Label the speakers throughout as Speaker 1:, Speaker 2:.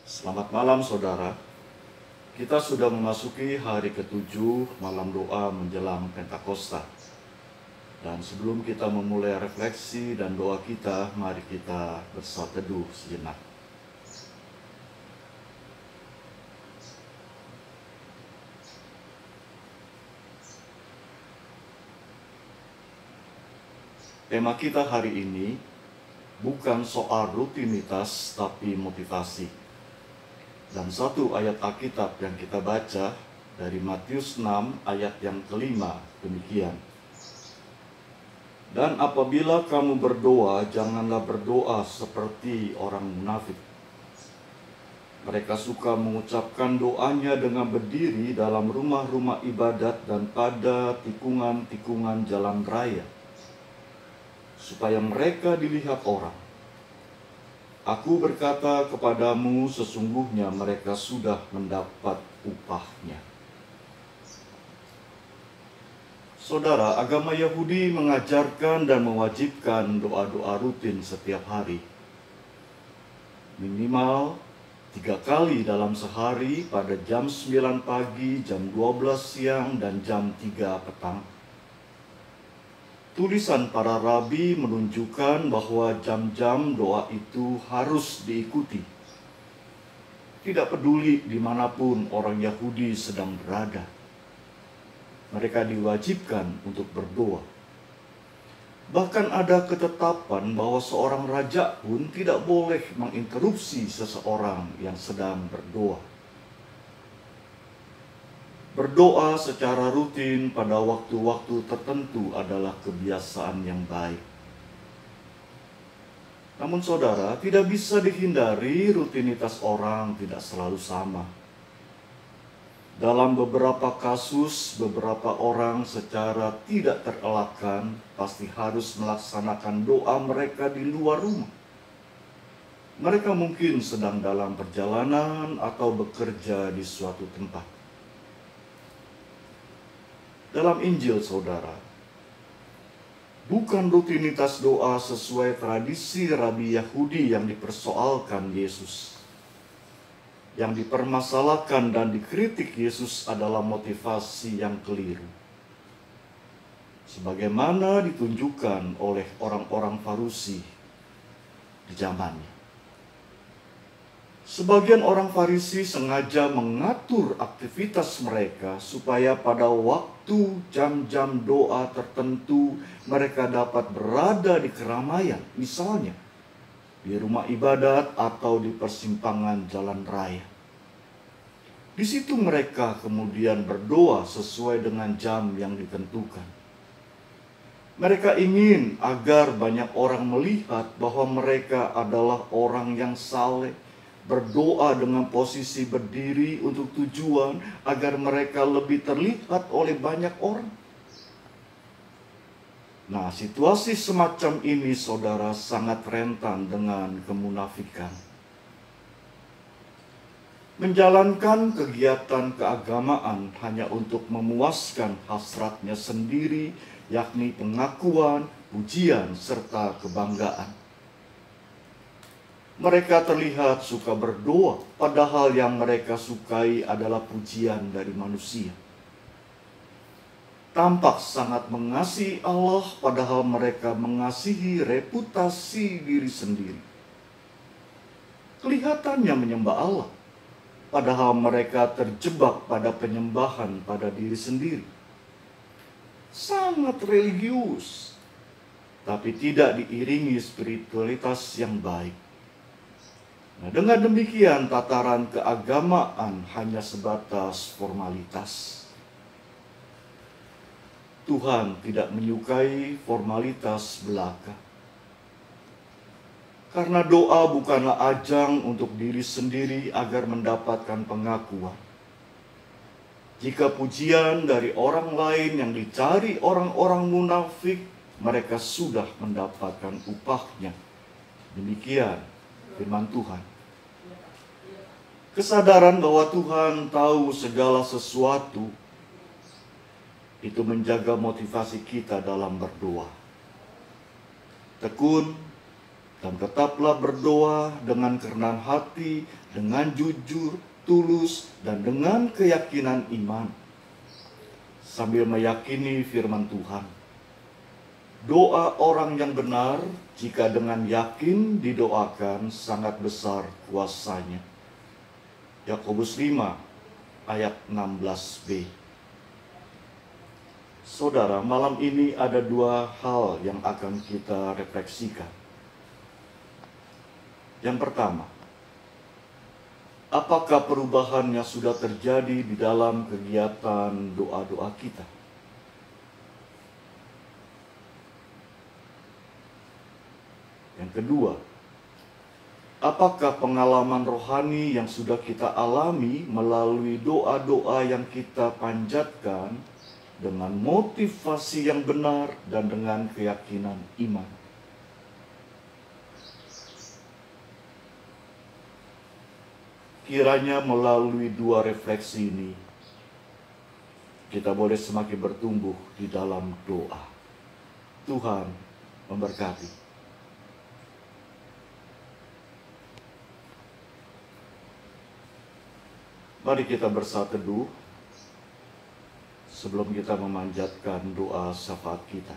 Speaker 1: Selamat malam saudara. Kita sudah memasuki hari ke-7 malam doa menjelang Pentakosta. Dan sebelum kita memulai refleksi dan doa kita, mari kita bersatu teduh sejenak. Tema kita hari ini bukan soal rutinitas tapi motivasi. Dan satu ayat Alkitab yang kita baca dari Matius 6 ayat yang kelima demikian. Dan apabila kamu berdoa, janganlah berdoa seperti orang munafik. Mereka suka mengucapkan doanya dengan berdiri dalam rumah-rumah ibadat dan pada tikungan-tikungan jalan raya, supaya mereka dilihat orang. Aku berkata kepadamu, sesungguhnya mereka sudah mendapat upahnya. Saudara, agama Yahudi mengajarkan dan mewajibkan doa-doa rutin setiap hari. Minimal 3 kali dalam sehari pada jam 9 pagi, jam 12 siang, dan jam 3 petang. Tulisan para rabi menunjukkan bahwa jam-jam doa itu harus diikuti. Tidak peduli dimanapun orang Yahudi sedang berada. Mereka diwajibkan untuk berdoa. Bahkan ada ketetapan bahwa seorang raja pun tidak boleh menginterupsi seseorang yang sedang berdoa. Berdoa secara rutin pada waktu-waktu tertentu adalah kebiasaan yang baik. Namun saudara, tidak bisa dihindari rutinitas orang tidak selalu sama. Dalam beberapa kasus, beberapa orang secara tidak terelakkan pasti harus melaksanakan doa mereka di luar rumah. Mereka mungkin sedang dalam perjalanan atau bekerja di suatu tempat. Dalam Injil, saudara, bukan rutinitas doa sesuai tradisi rabi Yahudi yang dipersoalkan Yesus. Yang dipermasalahkan dan dikritik Yesus adalah motivasi yang keliru. Sebagaimana ditunjukkan oleh orang-orang Farisi di zamannya. Sebagian orang Farisi sengaja mengatur aktivitas mereka supaya pada waktu jam-jam doa tertentu mereka dapat berada di keramaian, misalnya di rumah ibadat atau di persimpangan jalan raya. Di situ mereka kemudian berdoa sesuai dengan jam yang ditentukan. Mereka ingin agar banyak orang melihat bahwa mereka adalah orang yang saleh, berdoa dengan posisi berdiri untuk tujuan agar mereka lebih terlihat oleh banyak orang. Nah, situasi semacam ini, saudara, sangat rentan dengan kemunafikan. Menjalankan kegiatan keagamaan hanya untuk memuaskan hasratnya sendiri, yakni pengakuan, pujian, serta kebanggaan. Mereka terlihat suka berdoa, padahal yang mereka sukai adalah pujian dari manusia. Tampak sangat mengasihi Allah, padahal mereka mengasihi reputasi diri sendiri. Kelihatannya menyembah Allah, padahal mereka terjebak pada penyembahan pada diri sendiri. Sangat religius, tapi tidak diiringi spiritualitas yang baik. Nah, dengan demikian tataran keagamaan hanya sebatas formalitas. Tuhan tidak menyukai formalitas belaka. Karena doa bukanlah ajang untuk diri sendiri agar mendapatkan pengakuan. Jika pujian dari orang lain yang dicari orang-orang munafik, mereka sudah mendapatkan upahnya. Demikian firman Tuhan. Kesadaran bahwa Tuhan tahu segala sesuatu itu menjaga motivasi kita dalam berdoa. Tekun, Dan tetaplah berdoa dengan kerendahan hati, dengan jujur, tulus, dan dengan keyakinan iman, sambil meyakini firman Tuhan. Doa orang yang benar, jika dengan yakin didoakan, sangat besar kuasanya. Yakobus 5 ayat 16b. Saudara, malam ini ada dua hal yang akan kita refleksikan. Yang pertama, apakah perubahannya sudah terjadi di dalam kegiatan doa-doa kita? Yang kedua, apakah pengalaman rohani yang sudah kita alami melalui doa-doa yang kita panjatkan dengan motivasi yang benar dan dengan keyakinan iman? Kiranya melalui dua refleksi ini, kita boleh semakin bertumbuh di dalam doa. Tuhan memberkati. Mari kita bersatu teduh sebelum kita memanjatkan doa syafaat kita.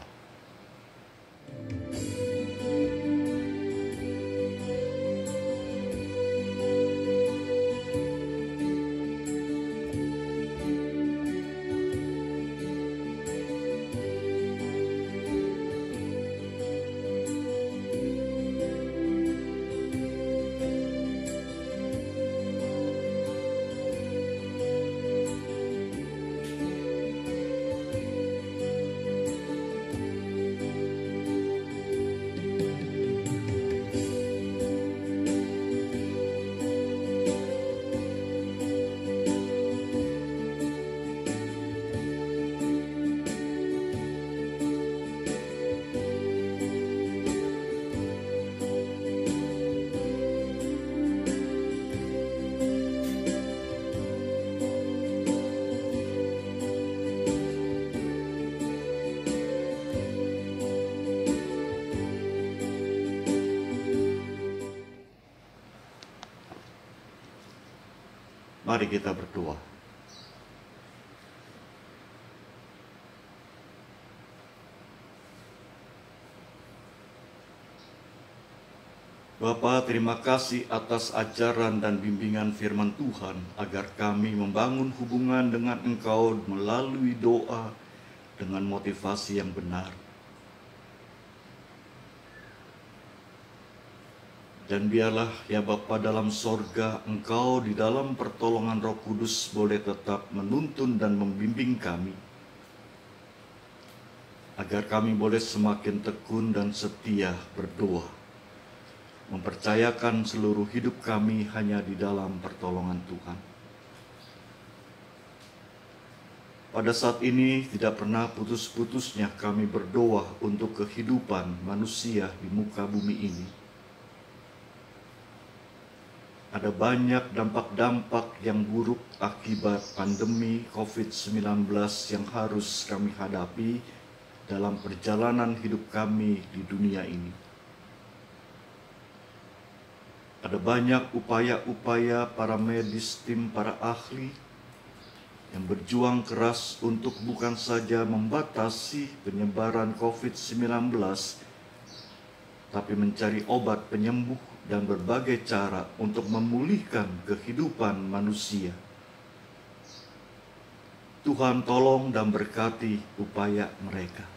Speaker 1: Mari kita berdoa. Bapa, terima kasih atas ajaran dan bimbingan firman Tuhan, agar kami membangun hubungan dengan Engkau melalui doa dengan motivasi yang benar. Dan biarlah ya Bapa dalam sorga, Engkau di dalam pertolongan Roh Kudus boleh tetap menuntun dan membimbing kami, agar kami boleh semakin tekun dan setia berdoa, mempercayakan seluruh hidup kami hanya di dalam pertolongan Tuhan. Pada saat ini tidak pernah putus-putusnya kami berdoa untuk kehidupan manusia di muka bumi ini. Ada banyak dampak-dampak yang buruk akibat pandemi COVID-19 yang harus kami hadapi dalam perjalanan hidup kami di dunia ini. Ada banyak upaya-upaya para medis, tim para ahli yang berjuang keras untuk bukan saja membatasi penyebaran COVID-19, tapi mencari obat penyembuh dan berbagai cara untuk memulihkan kehidupan manusia. Tuhan tolong dan berkati upaya mereka.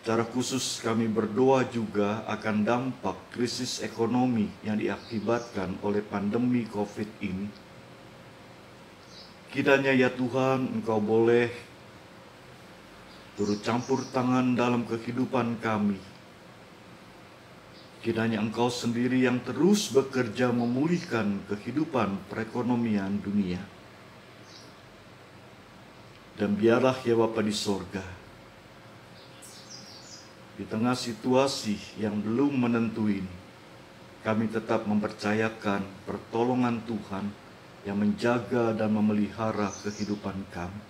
Speaker 1: Secara khusus kami berdoa juga akan dampak krisis ekonomi yang diakibatkan oleh pandemi COVID ini. Kiranya ya Tuhan, Engkau boleh turut campur tangan dalam kehidupan kami. Kiranya Engkau sendiri yang terus bekerja memulihkan kehidupan perekonomian dunia. Dan biarlah ya Bapa di sorga, di tengah situasi yang belum menentu ini, kami tetap mempercayakan pertolongan Tuhan yang menjaga dan memelihara kehidupan kami.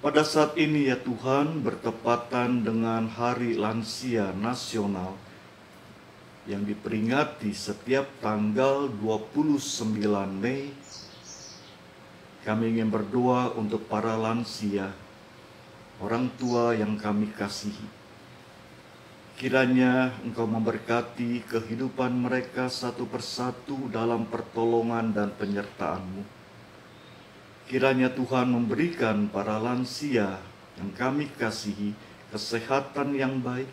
Speaker 1: Pada saat ini ya Tuhan, bertepatan dengan Hari Lansia Nasional yang diperingati setiap tanggal 29 Mei, kami ingin berdoa untuk para lansia, orang tua yang kami kasihi. Kiranya Engkau memberkati kehidupan mereka satu persatu dalam pertolongan dan penyertaan-Mu. Kiranya Tuhan memberikan para lansia yang kami kasihi kesehatan yang baik,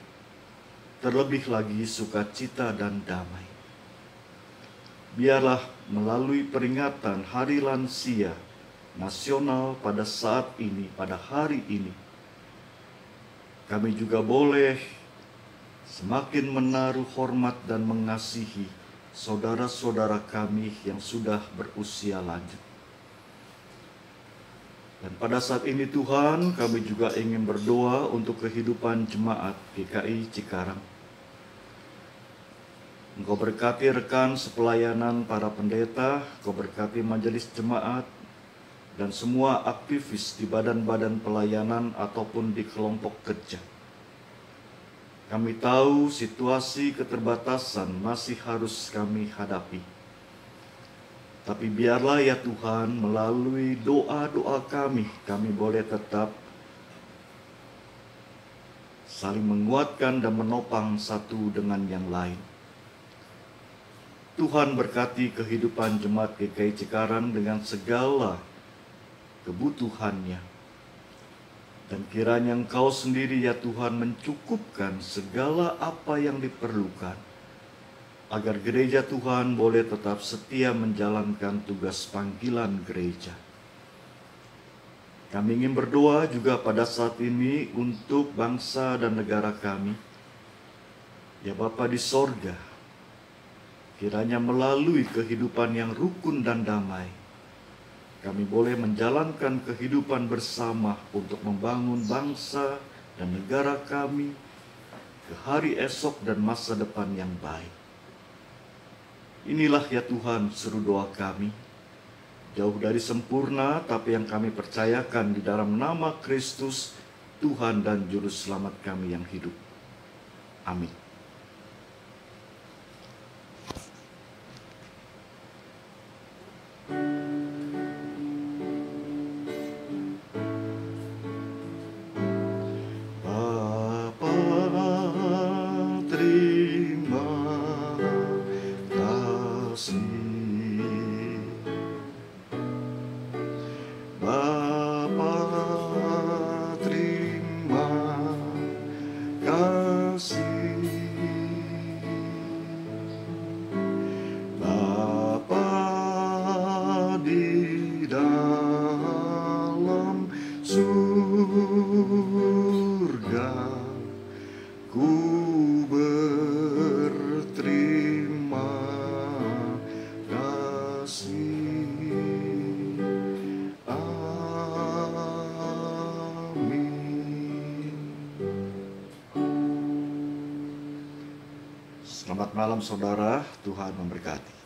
Speaker 1: terlebih lagi sukacita dan damai. Biarlah melalui peringatan Hari Lansia Nasional pada saat ini, pada hari ini, kami juga boleh semakin menaruh hormat dan mengasihi saudara-saudara kami yang sudah berusia lanjut. Dan pada saat ini Tuhan, kami juga ingin berdoa untuk kehidupan jemaat GKI Cikarang. Engkau berkati rekan sepelayanan para pendeta, Engkau berkati majelis jemaat, dan semua aktivis di badan-badan pelayanan ataupun di kelompok kerja. Kami tahu situasi keterbatasan masih harus kami hadapi. Tapi biarlah ya Tuhan, melalui doa-doa kami boleh tetap saling menguatkan dan menopang satu dengan yang lain. Tuhan berkati kehidupan jemaat GKI Cikarang dengan segala kebutuhannya. Dan kiranya Engkau sendiri ya Tuhan mencukupkan segala apa yang diperlukan, agar gereja Tuhan boleh tetap setia menjalankan tugas panggilan gereja. Kami ingin berdoa juga pada saat ini untuk bangsa dan negara kami. Ya Bapa di sorga, kiranya melalui kehidupan yang rukun dan damai, kami boleh menjalankan kehidupan bersama untuk membangun bangsa dan negara kami ke hari esok dan masa depan yang baik. Inilah ya Tuhan seru doa kami, jauh dari sempurna, tapi yang kami percayakan di dalam nama Kristus, Tuhan dan Juru Selamat kami yang hidup. Amin. Selamat malam saudara, Tuhan memberkati.